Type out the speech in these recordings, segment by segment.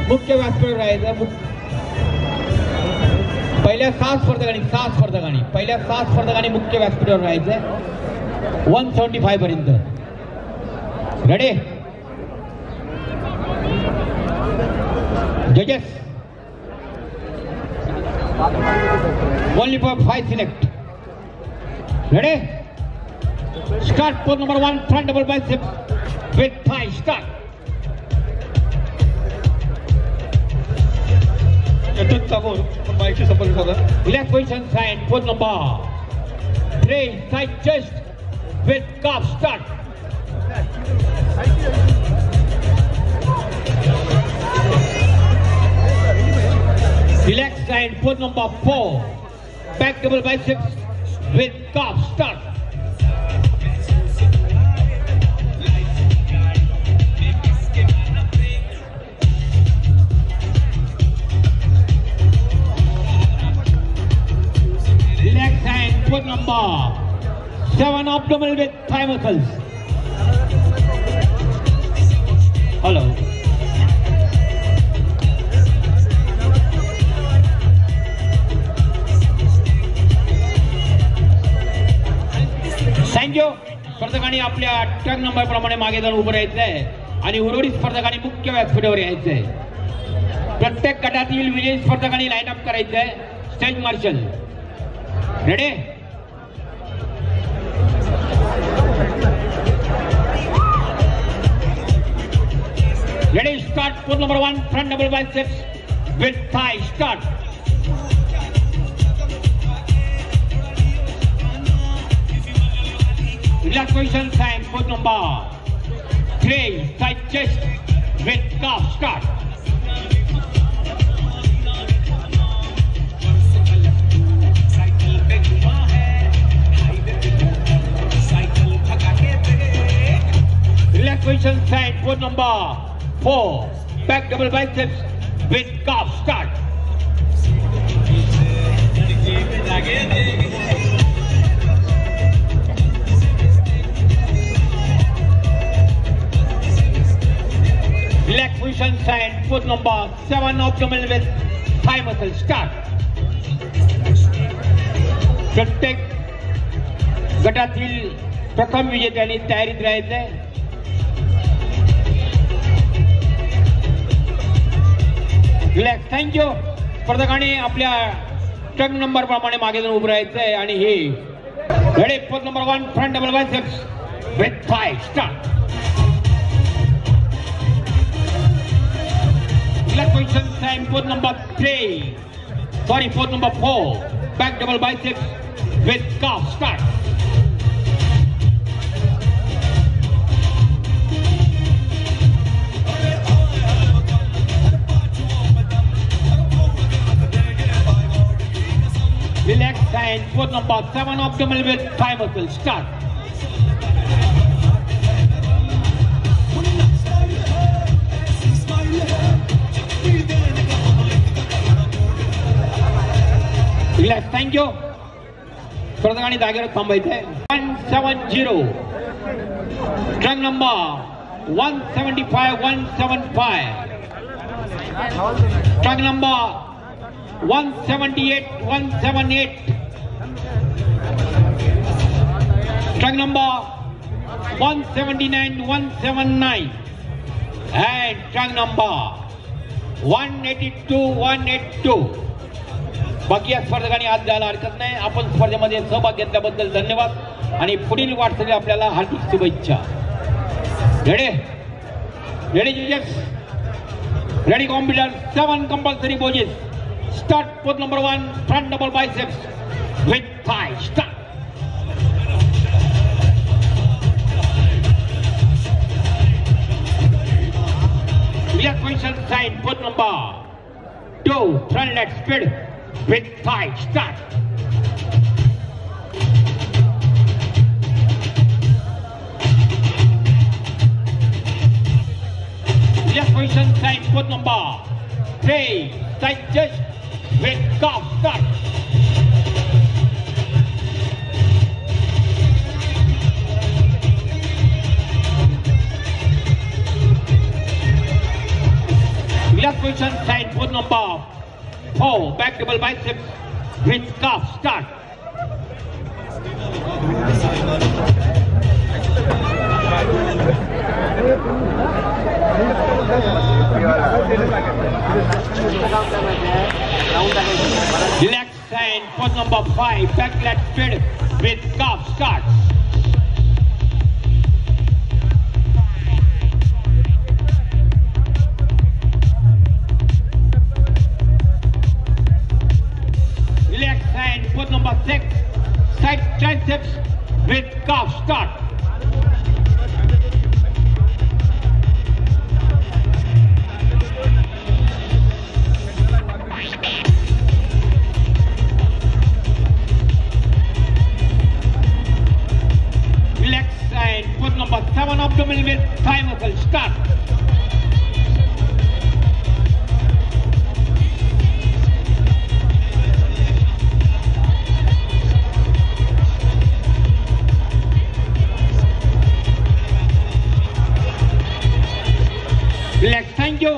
मुख्य व्यासपीठावर राहायचं. पहिल्या 6 स्पर्धकांनी मुख्य व्यासपीठावर राहायचं 175 पर्यंत. रेडी जजेस only for 5 select. Ready? Start pose number 1, front double bicep with thigh. Start. Relax position sign. Pose number 3, side chest with calf. Start. Relax side. Pose number 4, back double biceps with calf. Start. Relax hand. Pose number 7, abdominal with thigh muscles. Hello. Thank you. स्पर्धकांनी आपल्या turn number प्रमाणे मागे जाऊन उभं राहायचं आहे आणि उर्वरित स्पर्धकांनी मुख्य व्यासपीठावर यायचं आहे. प्रत्येक गटातील विजयी स्पर्धकांनी लाईन अप करायचं आहे. Stage marshal ready. Ready start. Pose number 1, front double biceps with thigh. Start. Relax position time. Pose number 3, side chest with calf. Start. Relax position time. Pose number 4, back double biceps with calf. Start. Relax position sign. Pose number 7, abdominal with thigh muscle. Start. प्रत्येक गटातील प्रथम विजेत्यांनी तयारीत राहायचंय. Relax. Thank you. स्पर्धकांनी आपल्या turn number प्रमाणे मागे जाऊन उभं राहायचंय आणि हे ready. Pose number 1, front double biceps with thigh. Start. Relax position time. Pose number 4, back double biceps with calf. Start. Relax time. Pose number 7, abdominal with thigh muscle. Start. Relax. Thank you. स्पर्धकांनी जागेवर थांबायचंय. 170. Truck number 175, 175. Truck number 178, 178. Truck number 179, 179. And truck number 182, 182. बाकी या स्पर्धकांनी आज जायला हरकत नाही. आपण स्पर्धेमध्ये सहभाग घेतल्याबद्दल धन्यवाद आणि पुढील वाटचाली आपल्याला हार्दिक शुभेच्छा. रेडी रेडी जजेस. Ready computer 7 compulsory poses. Start. Pose number 1, front double biceps with thigh. Start. Relax position side. Pose number 2, front leg spread with thigh. Start. Left position side. Pose number 3, side chest with calf. Start. Left position side for number 4. Back double biceps with calf start. Relax and for number 5. Back lat spread with calf start. Relax and for number 6. Side triceps with calf start. Relax and put number 7 abdominal with thigh muscle start. Relax thank you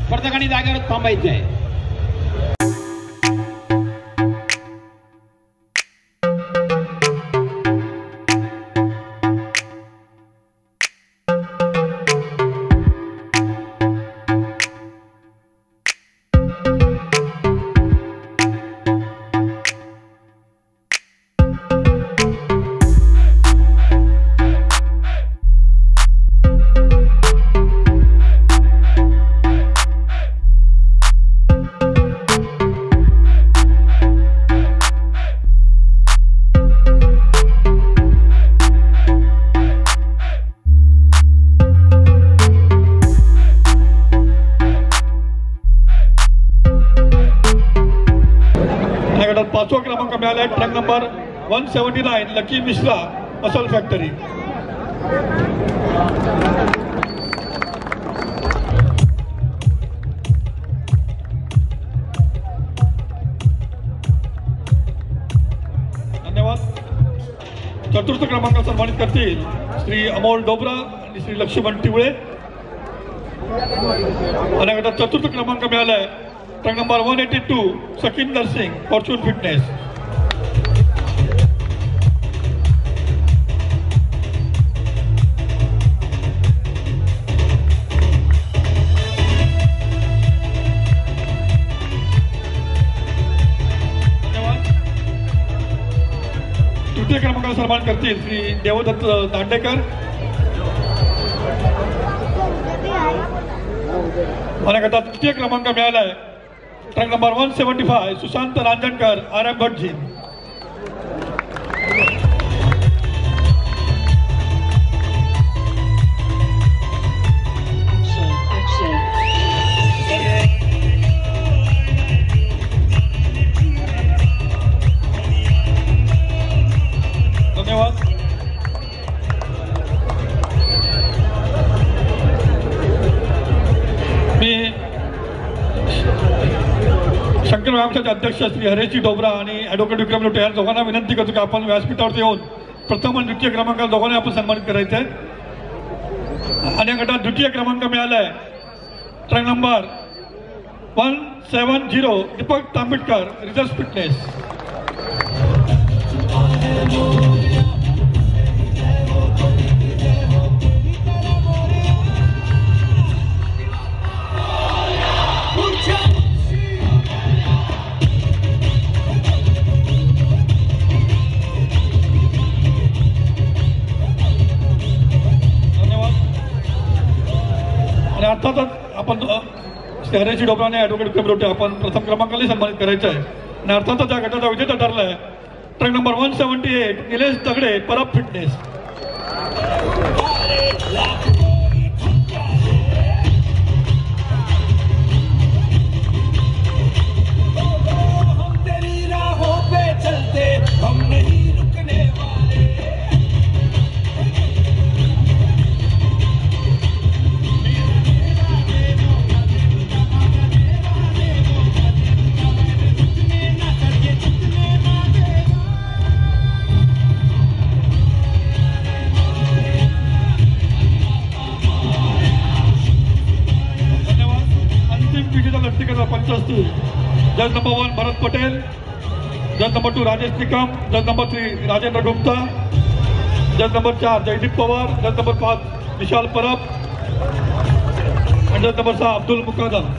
प्रत्येकाने जागेवर थांबायचं आहे. पाचवा क्रमांक मिळाला track number 179 lucky Mishra muscle factory. धन्यवाद. चतुर्थ क्रमांक सन्मानित करतील श्री अमोल डोबरा आणि श्री लक्ष्मण टिवळे. आणि गटात चतुर्थ क्रमांक मिळालाय ट्रॅक नंबर 182 सकिंदर सिंग फॉर्च्यून फिटनेस. तृतीय क्रमांकाला सन्मान करतील श्री देवदत्त दांडेकर. आणि गटात तृतीय क्रमांक मिळालाय track number 175 Sushant Ranjankar RM भटजी. धन्यवाद. मी शंकर व्यायामशाळेचे अध्यक्ष श्री हरेशजी डोबरा आणि ॲडव्होकेट विक्रम लोटे या दोघांना विनंती करतो की आपण व्यासपीठावरती येऊन प्रथम आणि द्वितीय क्रमांकाला दोघांना आपण सन्मानित करायचं आहे. आणि गटात द्वितीय क्रमांक मिळाला आहे ट्रॅक नंबर 170 दीपक तांबेडकर रिझर्व्ह फिटनेस. अर्थातच आपण हरेशजी डोबरा आणि ॲडव्होकेट विक्रम लोटे आपण प्रथम क्रमांकाला सन्मानित करायचं आहे. आणि अर्थातच या गटाचा विजेता ठरला आहे ट्रॅक नंबर 178 निलेश दगडे परब फिटनेस. जज नंबर 1 भरत पटेल, जज नंबर 2 राजेश निकम, जज नंबर 3 राजेंद्र गुप्ता, जज नंबर 4 जयदीप पवार, जज नंबर 5 विशाल परब, and जज नंबर 6 अब्दुल मुकादम.